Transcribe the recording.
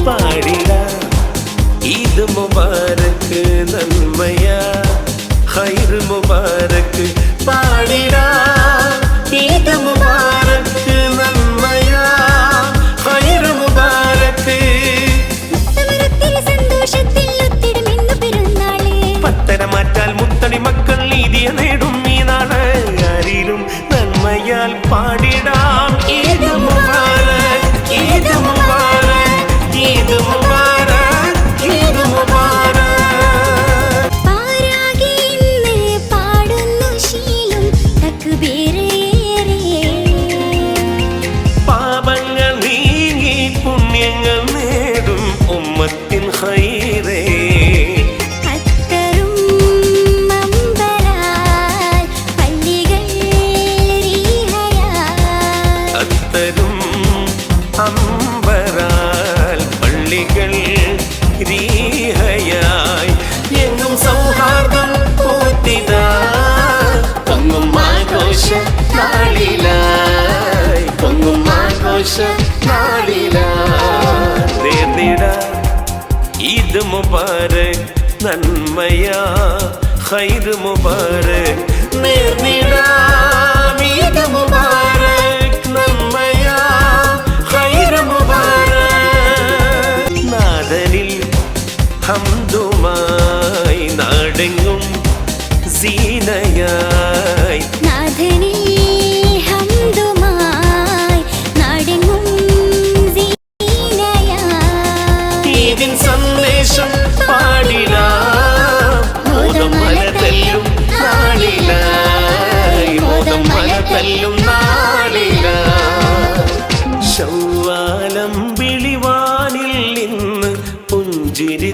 പാടിട ഈദ് മുബാരക്ക് നന്മയാ ഖൈർ മുബാരക്ക് പാടിട ഈദ് മുബാരക്ക് നന്മയാ ഖൈർ മുബാരക്ക് പത്തര മാറ്റാൽ മുത്തണി മക്കൾ നീതിയ നേടും ഈ നാള് ആരിലും നന്മയാൽ പാടിടാം ഈദ് മുബാരക് ഈദ് മുബാരക് ഈദ് മുബാരക് ഈദ് മുബാരക് പാരാകെ ഇന്ന് പാടുന്നു ശീലും തക്ബീറേറെ പാപങ്ങൾ നീങ്ങി പുണ്യങ്ങൾ നേടും ഉമ്മത്തിൻ ഖൈറേ അമ്പരാൽ പള്ളികൾ രീഹയായി എങ്ങും സൗഹാർദ്ദം പൂത്തിതാ പൊങ്ങും ആഘോഷ നാളിലായി പൊങ്ങും ആഘോഷ നാളിലായി നേർന്നിട ഈദ് മുബാരക് നന്മയാ ഖൈർ മുബാരക് നേർന്നിട ഈദ് മുബാരക് നന്മയാ ഖൈർ മുബാരക് നാദനിൽ ഹംദുമായി നാടെങ്ങും സീനയായി നാദനിൽ ഹംദുമായി നാടെങ്ങും സീനയായി ഈദിൻ സന്ദേശം പാടിടാം മോദം മലതല്ലും നാളിലായി മോദം മലതല്ലും നാളിലായി ശവ്വാലം വിളിവാനിൽ നിന്ന് പുഞ്ചിരി